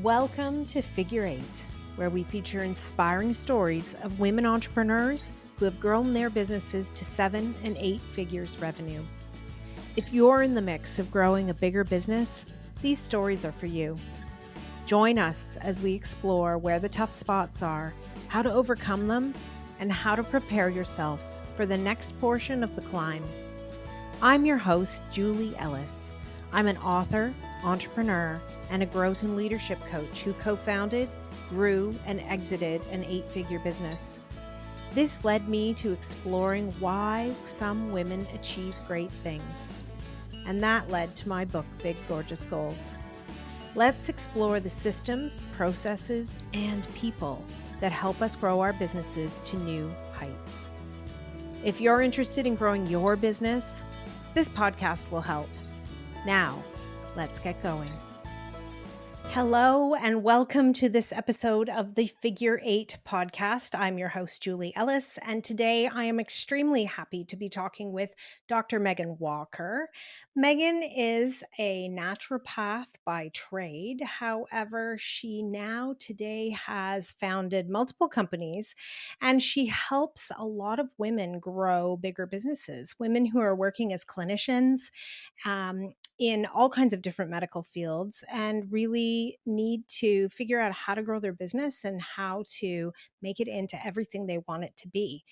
Welcome to Figure Eight, where we feature inspiring stories of women entrepreneurs who have grown their businesses to 7 and 8 figures revenue. If you're in the mix of growing a bigger business, these stories are for you. Join us as we explore where the tough spots are, how to overcome them, and how to prepare yourself for the next portion of the climb. I'm your host, Julie Ellis. I'm an author, entrepreneur, and a growth and leadership coach who co-founded, grew, and exited an 8-figure business. This led me to exploring why some women achieve great things. And that led to my book, Big Gorgeous Goals. Let's explore the systems, processes, and people that help us grow our businesses to new heights. If you're interested in growing your business, this podcast will help. Now, let's get going. Hello, and welcome to this episode of the Figure Eight podcast. I'm your host, Julie Ellis, and today I am extremely happy to be talking with Dr. Meghan Walker. Meghan is a naturopath by trade. However, she now today has founded multiple companies, and she helps a lot of women grow bigger businesses, women who are working as clinicians, in all kinds of different medical fields and really need to figure out how to grow their business and how to make it into everything they want it to be.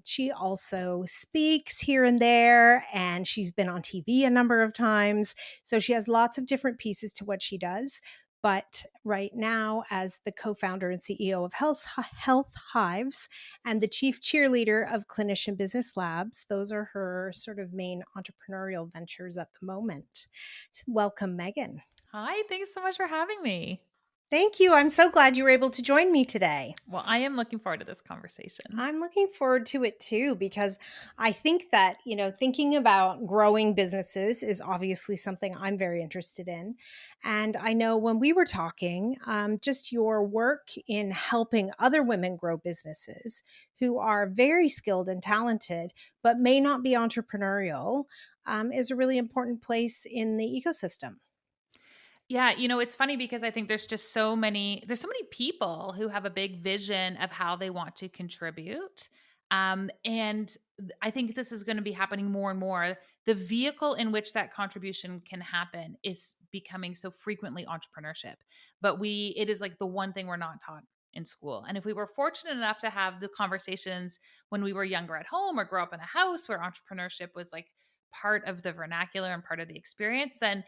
She also speaks here and there, and she's been on TV a number of times. So she has lots of different pieces to what she does. But right now, as the co-founder and CEO of Health Hives and the chief cheerleader of Clinician Business Labs, those are her sort of main entrepreneurial ventures at the moment. So welcome, Meghan. Hi, thanks so much for having me. Thank you. I'm so glad you were able to join me today. Well, I am looking forward to this conversation. I'm looking forward to it too, because I think that, thinking about growing businesses is obviously something I'm very interested in. And I know when we were talking, just your work in helping other women grow businesses who are very skilled and talented, but may not be entrepreneurial, is a really important place in the ecosystem. Yeah, it's funny because I think there's so many people who have a big vision of how they want to contribute. And I think this is going to be happening more and more. The vehicle in which that contribution can happen is becoming so frequently entrepreneurship. But it is like the one thing we're not taught in school. And if we were fortunate enough to have the conversations when we were younger at home or grow up in a house where entrepreneurship was like part of the vernacular and part of the experience, then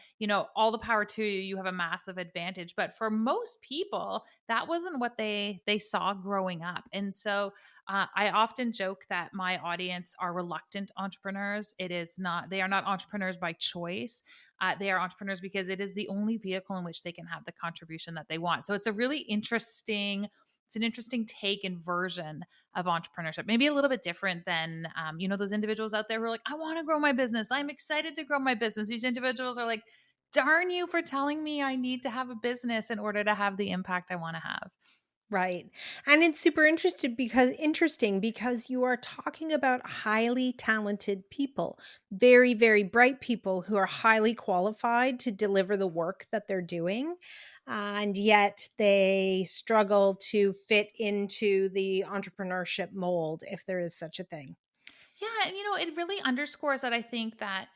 all the power to you. You have a massive advantage. But for most people, that wasn't what they saw growing up. And so I often joke that my audience are reluctant entrepreneurs. They are not entrepreneurs by choice. They are entrepreneurs because it is the only vehicle in which they can have the contribution that they want. So it's an interesting take and version of entrepreneurship, maybe a little bit different than, those individuals out there who are like, I want to grow my business. I'm excited to grow my business. These individuals are like, darn you for telling me I need to have a business in order to have the impact I want to have. Right. And it's super interesting because you are talking about highly talented people, very, very bright people who are highly qualified to deliver the work that they're doing. And yet they struggle to fit into the entrepreneurship mold, if there is such a thing. Yeah. And, it really underscores that I think that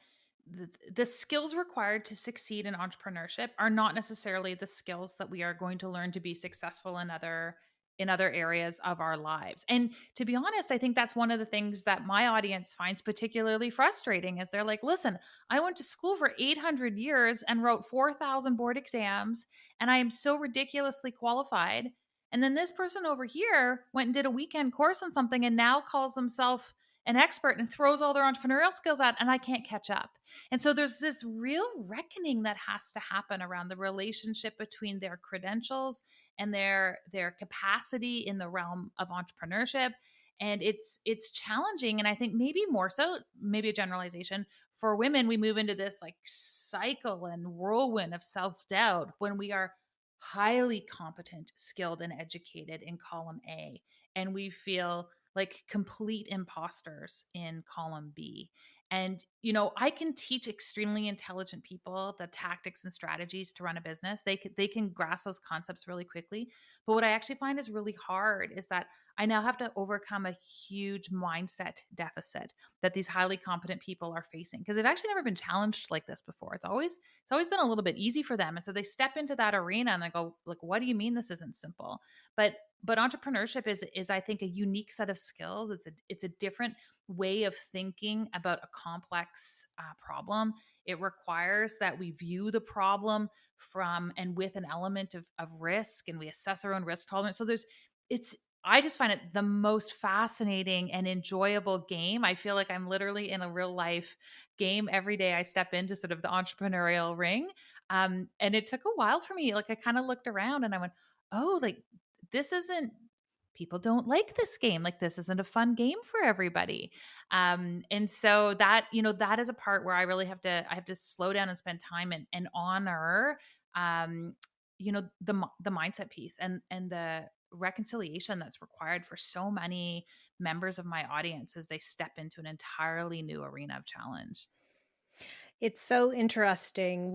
the skills required to succeed in entrepreneurship are not necessarily the skills that we are going to learn to be successful in other areas of our lives. And to be honest, I think that's one of the things that my audience finds particularly frustrating is they're like, listen, I went to school for 800 years and wrote 4,000 board exams, and I am so ridiculously qualified. And then this person over here went and did a weekend course on something and now calls themselves an expert and throws all their entrepreneurial skills out, and I can't catch up. And so there's this real reckoning that has to happen around the relationship between their credentials and their capacity in the realm of entrepreneurship. And it's challenging. And I think maybe more so, maybe a generalization for women, we move into this like cycle and whirlwind of self-doubt when we are highly competent, skilled, and educated in column A, and we feel like complete imposters in column B. And I can teach extremely intelligent people the tactics and strategies to run a business. They can grasp those concepts really quickly. But what I actually find is really hard is that I now have to overcome a huge mindset deficit that these highly competent people are facing because they've actually never been challenged like this before. It's always been a little bit easy for them. And so they step into that arena and they go, like, what do you mean this isn't simple? But entrepreneurship is I think a unique set of skills. It's a different way of thinking about a complex problem. It requires that we view the problem from and with an element of risk, and we assess our own risk tolerance. So it's, I just find it the most fascinating and enjoyable game. I feel like I'm literally in a real life game every day I step into sort of the entrepreneurial ring. And it took a while for me. Like I kind of looked around and I went, oh, like this isn't, people don't like this game. Like this isn't a fun game for everybody. And so that, that is a part where I have to slow down and spend time and honor, um, the mindset piece and the reconciliation that's required for so many members of my audience as they step into an entirely new arena of challenge. It's so interesting.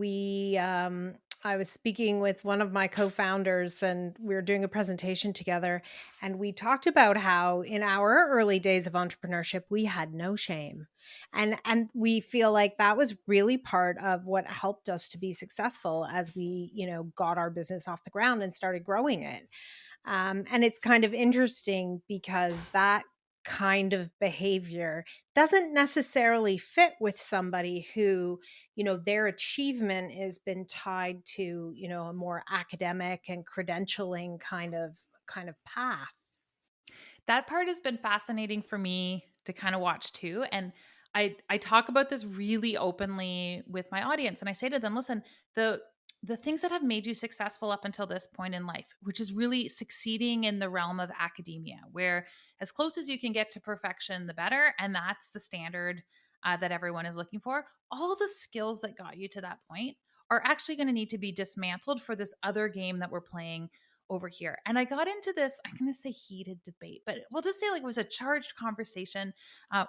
I was speaking with one of my co-founders and we were doing a presentation together, and we talked about how in our early days of entrepreneurship, we had no shame. And we feel like that was really part of what helped us to be successful as we, got our business off the ground and started growing it. And it's kind of interesting because that kind of behavior doesn't necessarily fit with somebody who, their achievement has been tied to, a more academic and credentialing kind of path. That part has been fascinating for me to kind of watch too. And I talk about this really openly with my audience. And I say to them, listen, the things that have made you successful up until this point in life, which is really succeeding in the realm of academia, where as close as you can get to perfection, the better. And that's the standard that everyone is looking for. All the skills that got you to that point are actually going to need to be dismantled for this other game that we're playing over here. And I got into this, I'm going to say heated debate, but we'll just say like it was a charged conversation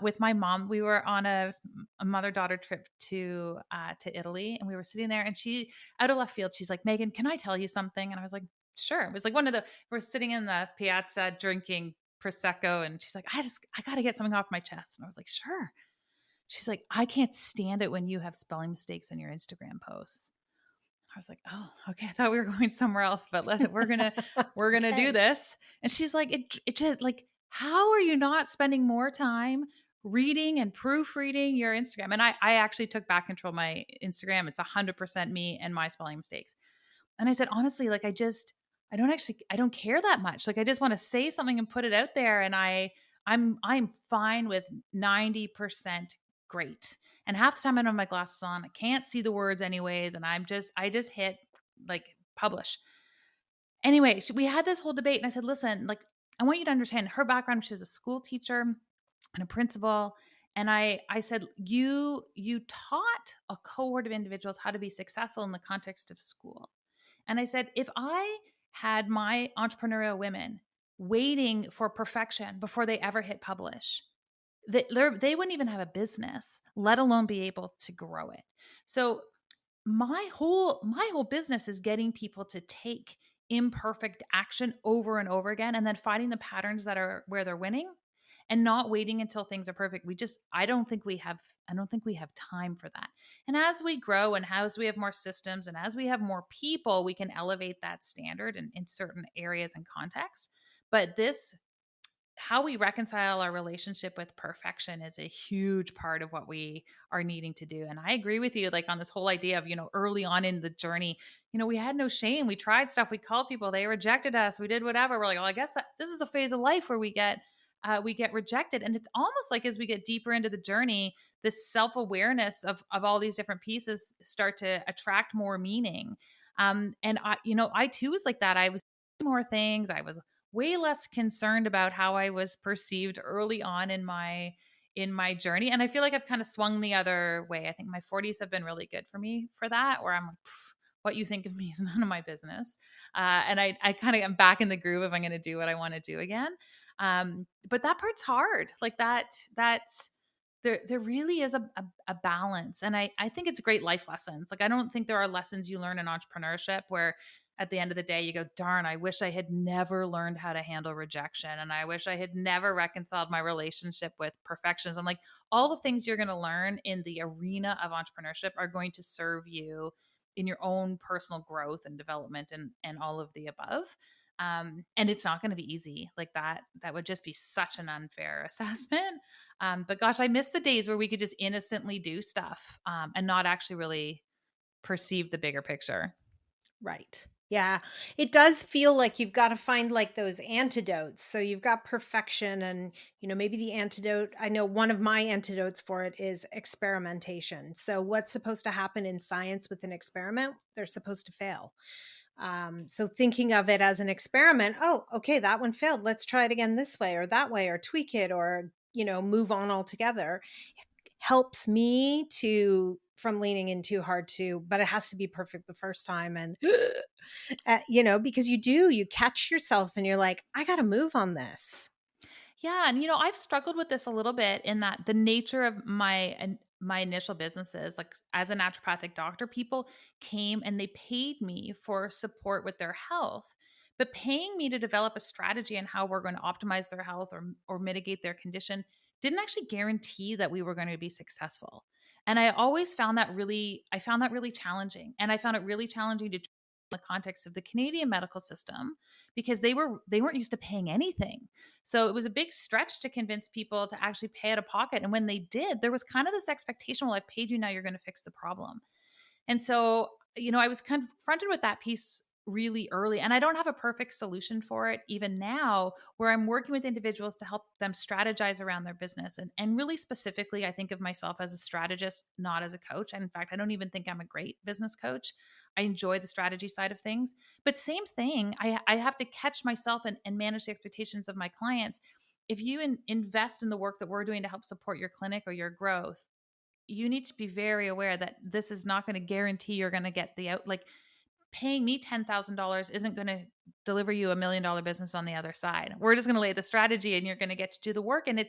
with my mom. We were on a mother-daughter trip to Italy, and we were sitting there and she, out of left field, she's like, Megan, can I tell you something? And I was like, sure. It was like we're sitting in the piazza drinking Prosecco, and she's like, I got to get something off my chest. And I was like, sure. She's like, I can't stand it when you have spelling mistakes in your Instagram posts. I was like, oh, okay. I thought we were going somewhere else, but we're gonna do Okay. this. And she's like, it just like, how are you not spending more time reading and proofreading your Instagram? And I actually took back control of my Instagram. It's 100% me and my spelling mistakes. And I said, honestly, like I don't care that much. Like I just want to say something and put it out there. And I'm fine with 90% great. And half the time I don't have my glasses on. I can't see the words anyways. And I just hit like publish. Anyway, we had this whole debate and I said, listen, like, I want you to understand her background. She was a school teacher and a principal. And I said, you taught a cohort of individuals how to be successful in the context of school. And I said, if I had my entrepreneurial women waiting for perfection before they ever hit publish, they wouldn't even have a business, let alone be able to grow it. So my whole business is getting people to take imperfect action over and over again and then finding the patterns that are where they're winning and not waiting until things are perfect. I don't think we have time for that. And as we grow and as we have more systems and as we have more people, we can elevate that standard in certain areas and contexts. But this, how we reconcile our relationship with perfection, is a huge part of what we are needing to do. And I agree with you, like on this whole idea of, early on in the journey, we had no shame. We tried stuff. We called people. They rejected us. We did whatever. We're like, well, I guess that this is the phase of life where we get rejected. And it's almost like as we get deeper into the journey, this self-awareness of all these different pieces start to attract more meaning. And I too was like that. I was doing more things. I was way less concerned about how I was perceived early on in my journey. And I feel like I've kind of swung the other way. I think my 40s have been really good for me for that, where I'm like, what you think of me is none of my business. And I kind of am back in the groove if I'm going to do what I want to do again. But that part's hard. Like that there really is a balance. And I think it's great life lessons. Like, I don't think there are lessons you learn in entrepreneurship where at the end of the day you go, darn, I wish I had never learned how to handle rejection. And I wish I had never reconciled my relationship with perfectionism. Like, all the things you're going to learn in the arena of entrepreneurship are going to serve you in your own personal growth and development and all of the above. And it's not going to be easy. Like, that would just be such an unfair assessment. But gosh, I miss the days where we could just innocently do stuff, and not actually really perceive the bigger picture. Right. Yeah. It does feel like you've got to find like those antidotes. So you've got perfection and, maybe the antidote. I know one of my antidotes for it is experimentation. So what's supposed to happen in science with an experiment? They're supposed to fail. So thinking of it as an experiment, oh, okay, that one failed. Let's try it again this way or that way, or tweak it, or, move on altogether, helps me to from leaning in too hard to, but it has to be perfect the first time. And because you catch yourself and you're like, I got to move on this. Yeah, and I've struggled with this a little bit in that the nature of my initial businesses, like as a naturopathic doctor, people came and they paid me for support with their health, but paying me to develop a strategy on how we're going to optimize their health or mitigate their condition didn't actually guarantee that we were going to be successful. And I found that really challenging, and I found it really challenging to the context of the Canadian medical system because they weren't used to paying anything. So it was a big stretch to convince people to actually pay out of pocket. And when they did, there was kind of this expectation, well, I paid you, now you're going to fix the problem. And so, I was confronted with that piece really early. And I don't have a perfect solution for it even now, where I'm working with individuals to help them strategize around their business. And really specifically, I think of myself as a strategist, not as a coach. And in fact, I don't even think I'm a great business coach. I enjoy the strategy side of things. But same thing, I have to catch myself and manage the expectations of my clients. If you invest in the work that we're doing to help support your clinic or your growth, you need to be very aware that this is not going to guarantee you're going to get the out. Like, paying me $10,000 isn't going to deliver you $1 million business on the other side. We're just going to lay the strategy and you're going to get to do the work. And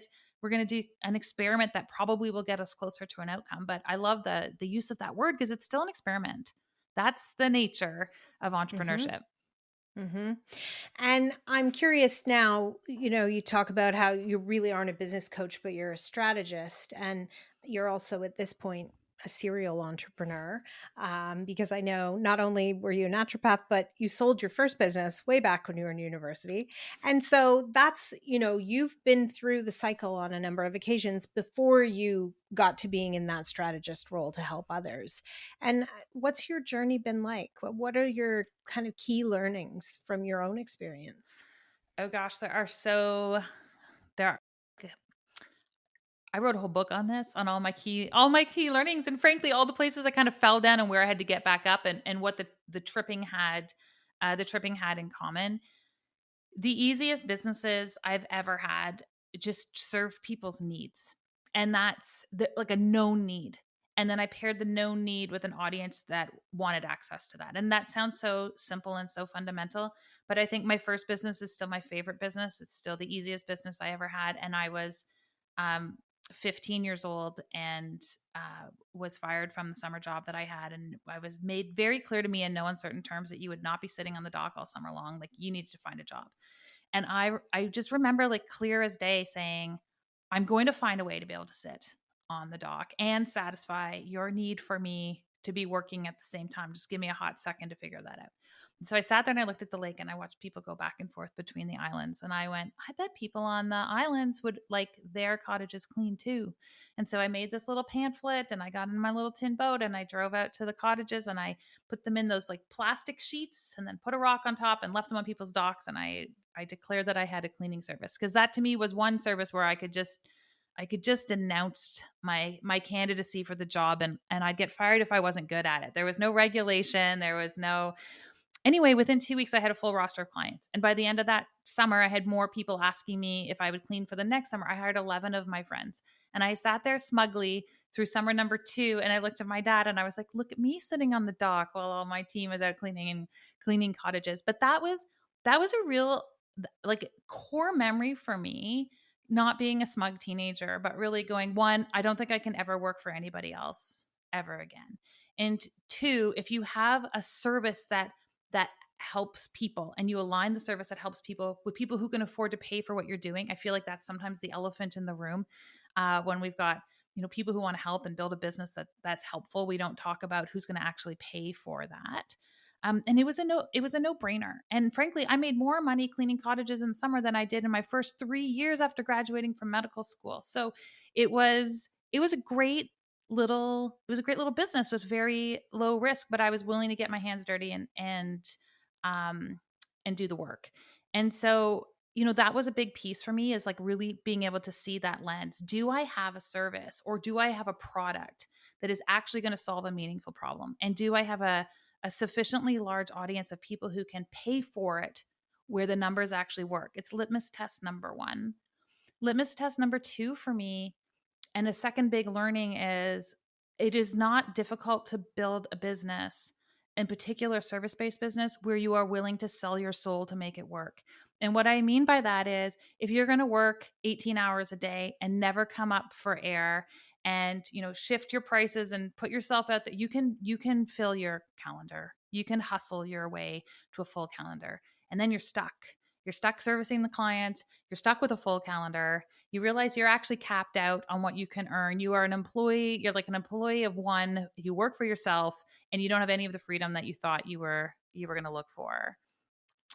we're going to do an experiment that probably will get us closer to an outcome. But I love the use of that word because it's still an experiment. That's the nature of Mm-hmm. entrepreneurship. Mm-hmm. And I'm curious now, you talk about how you really aren't a business coach, but you're a strategist. And you're also at this point a serial entrepreneur, because I know not only were you a naturopath, but you sold your first business way back when you were in university. And so that's, you've been through the cycle on a number of occasions before you got to being in that strategist role to help others. And what's your journey been like? What are your kind of key learnings from your own experience? Oh gosh, there are I wrote a whole book on this, on all my key learnings, and frankly, all the places I kind of fell down and where I had to get back up, and what the tripping had in common. The easiest businesses I've ever had just served people's needs, and that's like a known need. And then I paired the known need with an audience that wanted access to that. And that sounds so simple and so fundamental, but I think my first business is still my favorite business. It's still the easiest business I ever had, and I was um, 15 years old and was fired from the summer job that I had. And I was made very clear to me in no uncertain terms that you would not be sitting on the dock all summer long. Like, you needed to find a job. And I just remember, like, clear as day, saying, I'm going to find a way to be able to sit on the dock and satisfy your need for me to be working at the same time. Just give me a hot second to figure that out. So I sat there and I looked at the lake and I watched people go back and forth between the islands. And I went, I bet people on the islands would like their cottages clean too. And so I made this little pamphlet and I got in my little tin boat and I drove out to the cottages and I put them in those like plastic sheets and then put a rock on top and left them on people's docks. And I declared that I had a cleaning service, because that to me was one service where I could just announce my candidacy for the job, and I'd get fired if I wasn't good at it. There was no regulation. There was no Anyway, within 2 weeks, I had a full roster of clients. And by the end of that summer, I had more people asking me if I would clean for the next summer. I hired 11 of my friends. And I sat there smugly through summer number 2. And I looked at my dad and I was like, look at me sitting on the dock while all my team is out cleaning cottages. But that was a real, like, core memory for me, not being a smug teenager, but really going, one, I don't think I can ever work for anybody else ever again. And two, if you have a service that helps people and you align the service that helps people with people who can afford to pay for what you're doing, I feel like that's sometimes the elephant in the room when we've got people who want to help and build a business that's helpful. We don't talk about who's going to actually pay for that. And it was a no brainer. And frankly, I made more money cleaning cottages in the summer than I did in my first 3 years after graduating from medical school. So it was a great little business with very low risk, but I was willing to get my hands dirty um, and do the work. And so that was a big piece for me, is like really being able to see that lens. Do I have a service, or do I have a product that is actually going to solve a meaningful problem? And do I have a sufficiently large audience of people who can pay for it where the numbers actually work? It's litmus test number one. Litmus test number two for me, and a second big learning, is it is not difficult to build a business, in particular service-based business, where you are willing to sell your soul to make it work. And what I mean by that is, if you're going to work 18 hours a day and never come up for air, and shift your prices and put yourself out there, you can fill your calendar. You can hustle your way to a full calendar, and then you're stuck. You're stuck servicing the client. You're stuck with a full calendar. You realize you're actually capped out on what you can earn. You are an employee. You're like an employee of one. You work for yourself, and you don't have any of the freedom that you thought you were going to look for.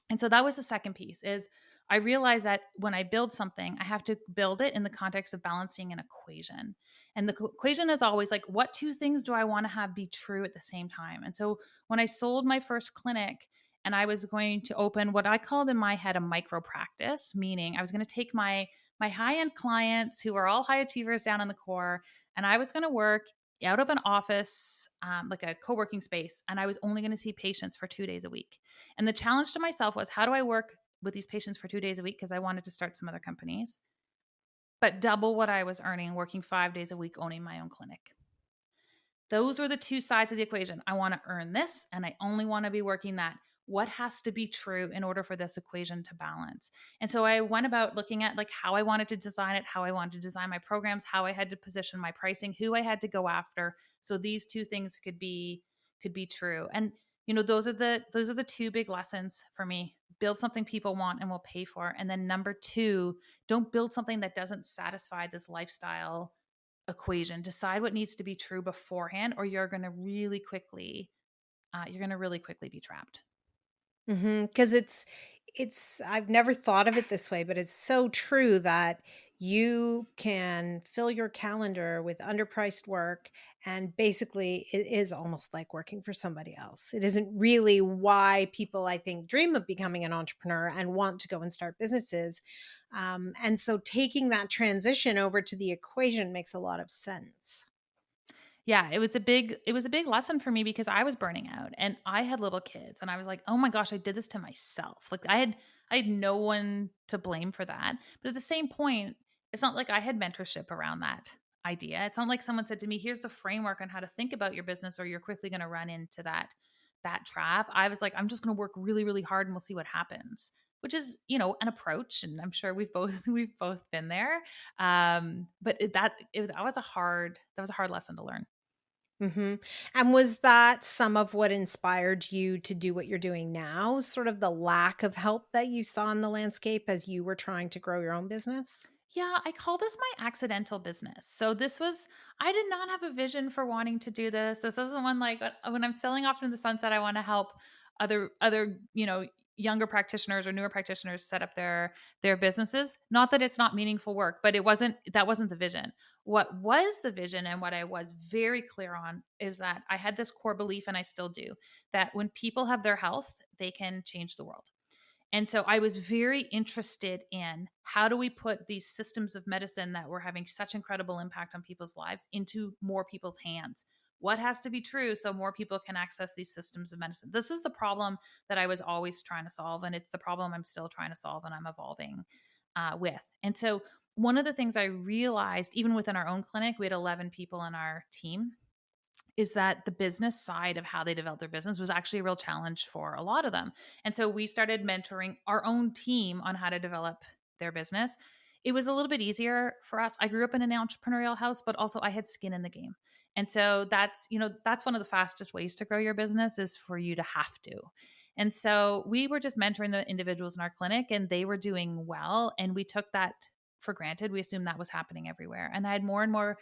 And so that was the second piece, is I realized that when I build something, I have to build it in the context of balancing an equation. And the equation is always like, what two things do I want to have be true at the same time? And so when I sold my first clinic, and I was going to open what I called in my head a micro practice, meaning I was going to take my high-end clients who are all high achievers down in the core, and I was going to work out of an office, like a co-working space, and I was only going to see patients for 2 days a week. And the challenge to myself was, how do I work with these patients for 2 days a week? Because I wanted to start some other companies, but double what I was earning working 5 days a week owning my own clinic. Those were the two sides of the equation. I want to earn this, and I only want to be working that. What has to be true in order for this equation to balance? And so I went about looking at like how I wanted to design it, how I wanted to design my programs, how I had to position my pricing, who I had to go after, so these two things could be true. And those are the two big lessons for me. Build something people want and will pay for. And then number two, don't build something that doesn't satisfy this lifestyle equation. Decide what needs to be true beforehand, or you're going to really quickly be trapped. Because it's I've never thought of it this way, but it's so true that you can fill your calendar with underpriced work, and basically it is almost like working for somebody else. It isn't really why people, I think, dream of becoming an entrepreneur and want to go and start businesses. And so taking that transition over to the equation makes a lot of sense. Yeah, it was a big lesson for me, because I was burning out and I had little kids, and I was like, "Oh my gosh, I did this to myself." Like I had no one to blame for that. But at the same point, it's not like I had mentorship around that idea. It's not like someone said to me, "Here's the framework on how to think about your business, or you're quickly going to run into that trap." I was like, "I'm just going to work really really hard and we'll see what happens." Which is, an approach, and I'm sure we've both we've both been there. But that was a hard lesson to learn. And was that some of what inspired you to do what you're doing now? Sort of the lack of help that you saw in the landscape as you were trying to grow your own business? Yeah, I call this my accidental business. So I did not have a vision for wanting to do this. This isn't one like when I'm selling off in the sunset, I want to help other, younger practitioners or newer practitioners set up their businesses. Not that it's not meaningful work, but that wasn't the vision. What was the vision, and what I was very clear on, is that I had this core belief, and I still do, that when people have their health, they can change the world. And so I was very interested in, how do we put these systems of medicine that were having such incredible impact on people's lives into more people's hands? What has to be true so more people can access these systems of medicine? This is the problem that I was always trying to solve. And it's the problem I'm still trying to solve and I'm evolving with. And so one of the things I realized, even within our own clinic, we had 11 people in our team, is that the business side of how they developed their business was actually a real challenge for a lot of them. And so we started mentoring our own team on how to develop their business. it was a little bit easier for us. I grew up in an entrepreneurial house, but also I had skin in the game. And so that's, that's one of the fastest ways to grow your business is for you to have to. And so we were just mentoring the individuals in our clinic and they were doing well. And we took that for granted. We assumed that was happening everywhere. And I had more and more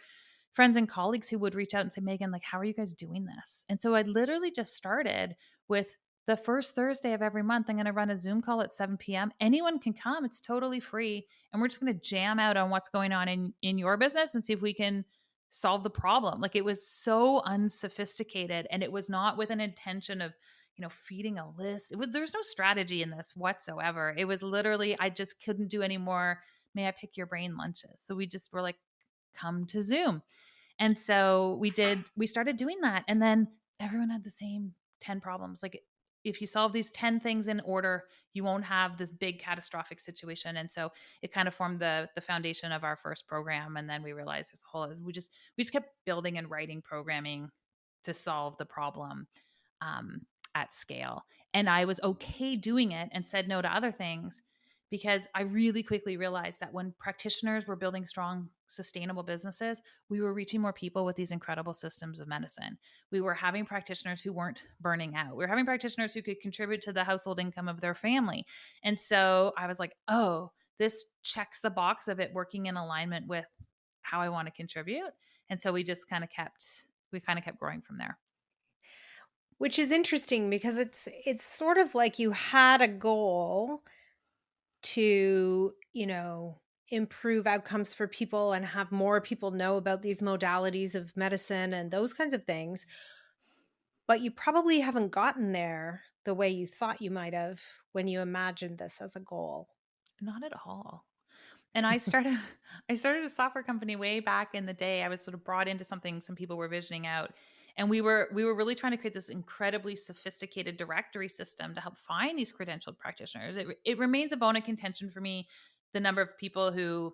friends and colleagues who would reach out and say, Megan, like, how are you guys doing this? And so I literally just started with the first Thursday of every month, I'm going to run a Zoom call at 7 p.m. Anyone can come. It's totally free. And we're just going to jam out on what's going on in your business and see if we can solve the problem. Like it was so unsophisticated and it was not with an intention of, feeding a list. There's no strategy in this whatsoever. It was literally, I just couldn't do any more. May I pick your brain lunches? So we just were like, come to Zoom. And so we started doing that. And then everyone had the same 10 problems. Like if you solve these 10 things in order, you won't have this big catastrophic situation. And so it kind of formed the foundation of our first program. And then we realized there's a whole, we just kept building and writing programming to solve the problem at scale. And I was okay doing it and said no to other things because I really quickly realized that when practitioners were building strong, sustainable businesses, we were reaching more people with these incredible systems of medicine. We were having practitioners who weren't burning out. We were having practitioners who could contribute to the household income of their family. And so I was like, oh, this checks the box of it working in alignment with how I want to contribute. And so we just kind of kept growing from there. Which is interesting because it's sort of like you had a goal to, improve outcomes for people and have more people know about these modalities of medicine and those kinds of things. But you probably haven't gotten there the way you thought you might have when you imagined this as a goal. Not at all. And I started a software company way back in the day. I was sort of brought into something some people were visioning out. And we were really trying to create this incredibly sophisticated directory system to help find these credentialed practitioners. It remains a bone of contention for me, the number of people who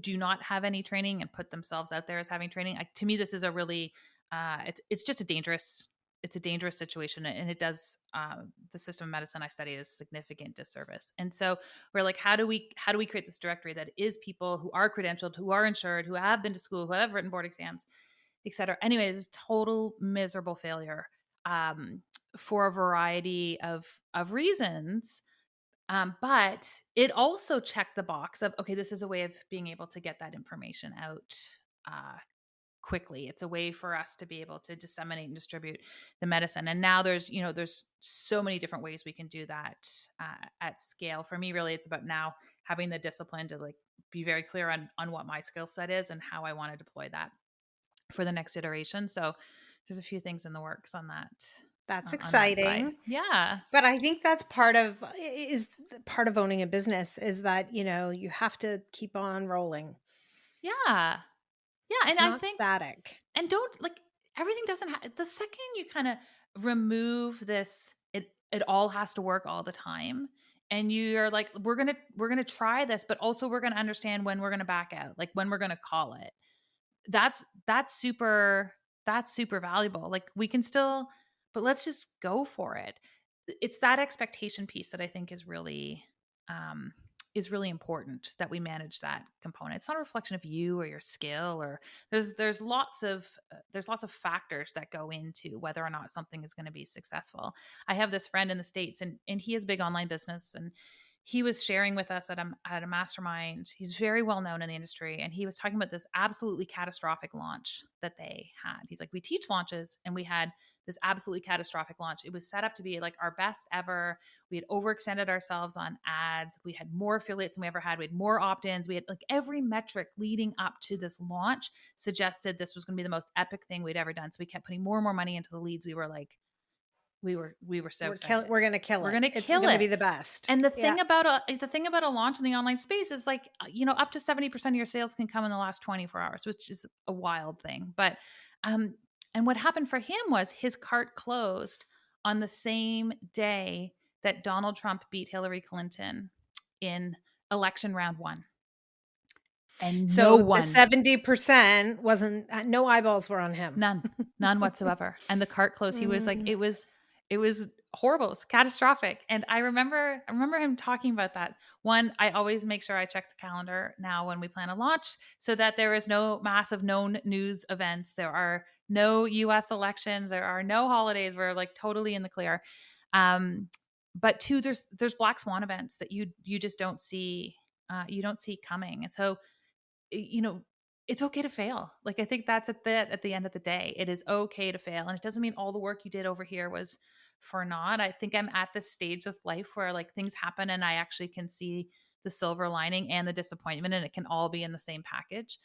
do not have any training and put themselves out there as having training. To me, this is a really it's just a dangerous situation, and it does the system of medicine I study is a significant disservice. And so we're like, how do we create this directory that is people who are credentialed, who are insured, who have been to school, who have written board exams, et cetera. Anyways, it's total miserable failure for a variety of reasons. But it also checked the box of, okay, this is a way of being able to get that information out quickly. It's a way for us to be able to disseminate and distribute the medicine. And now there's so many different ways we can do that at scale. For me, really, it's about now having the discipline to like be very clear on what my skill set is and how I want to deploy that for the next iteration. So there's a few things in the works on that. That's exciting. Yeah. But I think that's part of owning a business is that, you have to keep on rolling. Yeah. Yeah. It's and not I think static. And don't like everything doesn't have the second you kind of remove this, it all has to work all the time. And you're like, we're gonna try this, but also we're gonna understand when we're gonna back out, like when we're gonna call it. That's super valuable. Like we can still, but let's just go for it. It's that expectation piece that I think is really important, that we manage that component. It's not a reflection of you or your skill, or there's lots of factors that go into whether or not something is going to be successful. I have this friend in the States and he has big online business, and he was sharing with us at a mastermind. He's very well known in the industry. And he was talking about this absolutely catastrophic launch that they had. He's like, we teach launches, and we had this absolutely catastrophic launch. It was set up to be like our best ever. We had overextended ourselves on ads. We had more affiliates than we ever had. We had more opt-ins. We had like every metric leading up to this launch suggested this was going to be the most epic thing we'd ever done. So we kept putting more and more money into the leads. We were like, we were so excited. We're going to kill it. We're going to kill it. It's going to be the best. And the thing about a launch in the online space is like, up to 70% of your sales can come in the last 24 hours, which is a wild thing. But, and what happened for him was his cart closed on the same day that Donald Trump beat Hillary Clinton in election round 1. And so the 70% wasn't, no eyeballs were on him. None whatsoever. And the cart closed. He was like, it was horrible. It was catastrophic. And I remember him talking about that. One, I always make sure I check the calendar now when we plan a launch so that there is no massive known news events. There are no US elections, there are no holidays. We're like totally in the clear. Um, but two, there's black swan events that you just don't see you don't see coming. And so you know, it's okay to fail. Like I think that's at the end of the day. It is okay to fail. And it doesn't mean all the work you did over here was for naught. I think I'm at this stage of life where like things happen and I actually can see the silver lining and the disappointment and it can all be in the same package.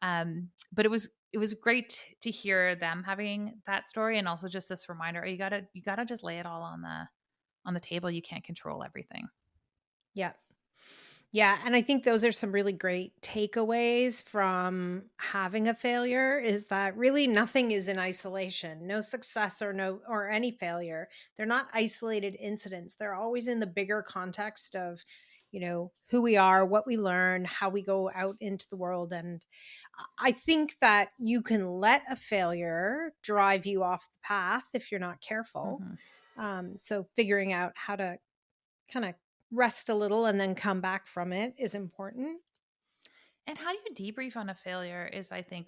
But it was great to hear them having that story and also just this reminder, you gotta just lay it all on the table. You can't control everything. Yeah. Yeah, and I think those are some really great takeaways from having a failure is that really nothing is in isolation. No success or any failure. They're not isolated incidents. They're always in the bigger context of, who we are, what we learn, how we go out into the world. And I think that you can let a failure drive you off the path if you're not careful. Mhm. So figuring out how to kind of rest a little and then come back from it is important. And how you debrief on a failure is, I think,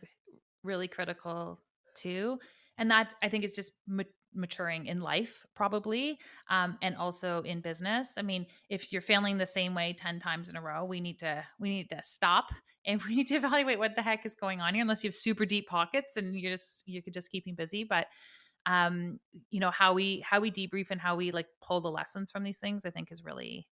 really critical too. And that I think is just maturing in life, probably, and also in business. I mean, if you're failing the same way 10 times in a row, we need to stop and we need to evaluate what the heck is going on here. Unless you have super deep pockets and you could just keeping busy, but how we debrief and how we like pull the lessons from these things, I think is really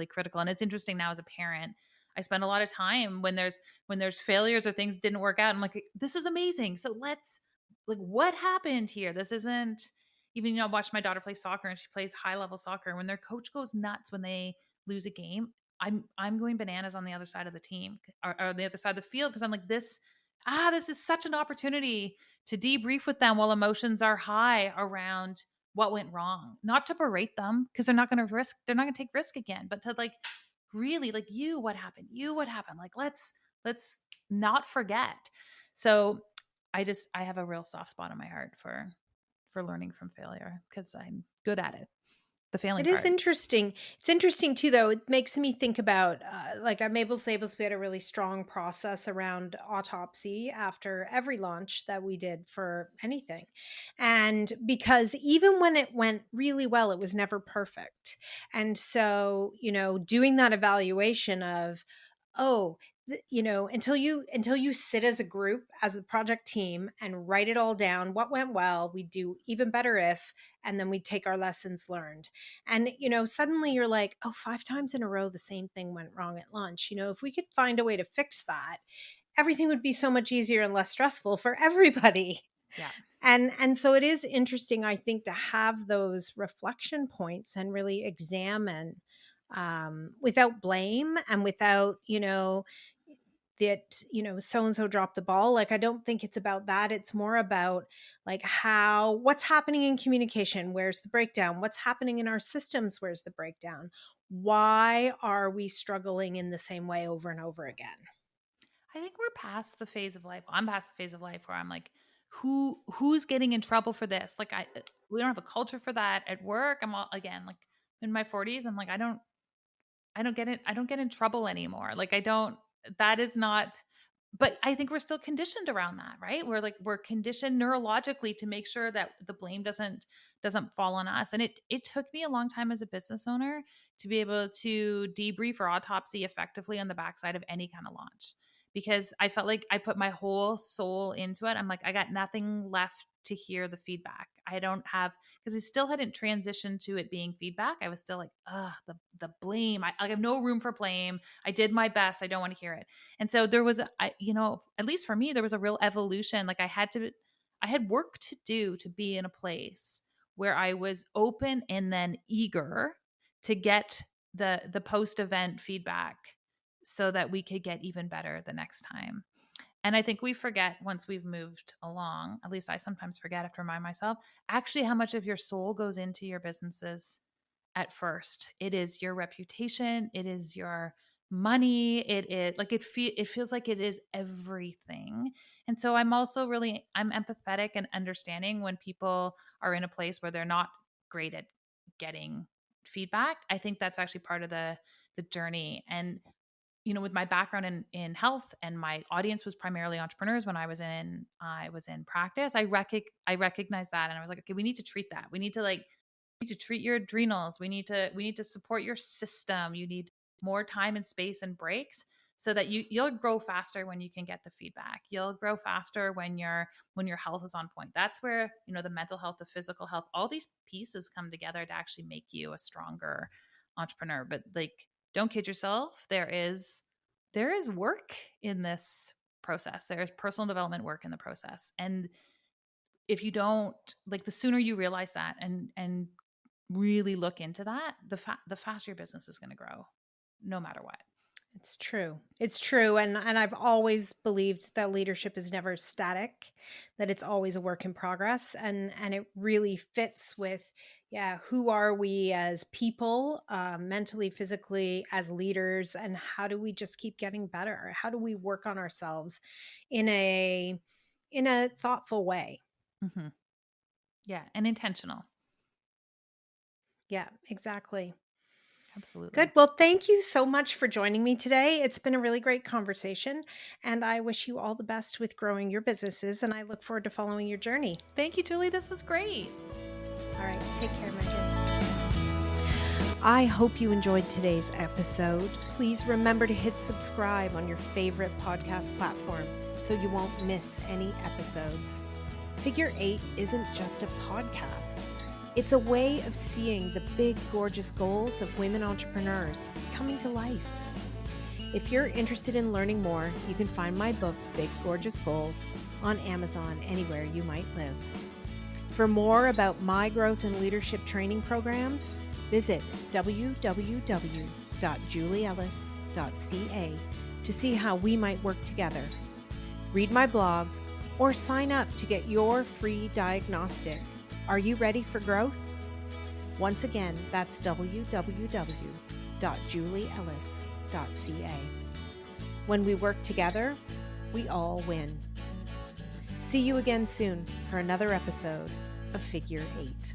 critical. And it's interesting now as a parent, I spend a lot of time when there's failures or things didn't work out. I'm like, this is amazing. So let's like what happened here? This isn't even, watch my daughter play soccer and she plays high level soccer. When their coach goes nuts when they lose a game, I'm going bananas on the other side of the team or the other side of the field because I'm like this is such an opportunity to debrief with them while emotions are high around what went wrong. Not to berate them because they're not going to take risk again, but to like really like what happened? What happened? Like let's not forget. So I have a real soft spot in my heart for learning from failure because I'm good at it. The failing It is part. interesting. It's interesting too, though. It makes me think about, like, I'm able to say we had a really strong process around autopsy after every launch that we did for anything. And because even when it went really well, it was never perfect. And so, doing that evaluation of, oh, until you sit as a group, as a project team and write it all down, what went well, we do even better if, and then we take our lessons learned. And, suddenly you're like, oh, 5 times in a row, the same thing went wrong at lunch. If we could find a way to fix that, everything would be so much easier and less stressful for everybody. Yeah. And so it is interesting, I think, to have those reflection points and really examine without blame and without, that, so and so dropped the ball. Like, I don't think it's about that. It's more about like what's happening in communication? Where's the breakdown? What's happening in our systems? Where's the breakdown? Why are we struggling in the same way over and over again? I think we're past the phase of life. I'm past the phase of life where I'm like, who's getting in trouble for this? Like we don't have a culture for that at work. I'm all again like in my 40s. I'm like, I don't get it. I don't get in trouble anymore. Like I don't, that is not, but I think we're still conditioned around that, right? We're conditioned neurologically to make sure that the blame doesn't fall on us. And it took me a long time as a business owner to be able to debrief or autopsy effectively on the backside of any kind of launch because I felt like I put my whole soul into it. I'm like, I got nothing left to hear the feedback. I don't have because I still hadn't transitioned to it being feedback. I was still like, the blame. I have no room for blame. I did my best. I don't want to hear it. And so there was, at least for me, there was a real evolution. Like I had work to do to be in a place where I was open and then eager to get the post event feedback so that we could get even better the next time. And I think we forget once we've moved along, at least I sometimes forget, I have to remind myself, actually how much of your soul goes into your businesses at first. It is your reputation, it is your money, it is like it feels like it is everything. And so I'm empathetic and understanding when people are in a place where they're not great getting feedback. I think that's actually part of the journey. And with my background in health, and my audience was primarily entrepreneurs when I was in practice, I recognized that, and I was like, okay, we need to treat that. We need to treat your adrenals. We need to support your system. You need more time and space and breaks, so that you'll grow faster when you can get the feedback. You'll grow faster when your health is on point. That's where, the mental health, the physical health, all these pieces come together to actually make you a stronger entrepreneur. But don't kid yourself. There is work in this process. There is personal development work in the process. And if you don't, the sooner you realize that and really look into that, the faster your business is going to grow, no matter what. It's true. It's true. And I've always believed that leadership is never static, that it's always a work in progress. And it really fits with, who are we as people, mentally, physically, as leaders, and how do we just keep getting better? How do we work on ourselves in a thoughtful way? Mm-hmm. Yeah. And intentional. Yeah, exactly. Absolutely. Good. Well, thank you so much for joining me today. It's been a really great conversation, and I wish you all the best with growing your businesses, and I look forward to following your journey. Thank you, Julie. This was great. All right. Take care, Meghan. I hope you enjoyed today's episode. Please remember to hit subscribe on your favorite podcast platform so you won't miss any episodes. Figure 8 isn't just a podcast. It's a way of seeing the big, gorgeous goals of women entrepreneurs coming to life. If you're interested in learning more, you can find my book, Big Gorgeous Goals, on Amazon anywhere you might live. For more about my growth and leadership training programs, visit www.julieellis.ca to see how we might work together. Read my blog or sign up to get your free diagnostic. Are you ready for growth? Once again, that's www.julieellis.ca. When we work together, we all win. See you again soon for another episode of Figure 8.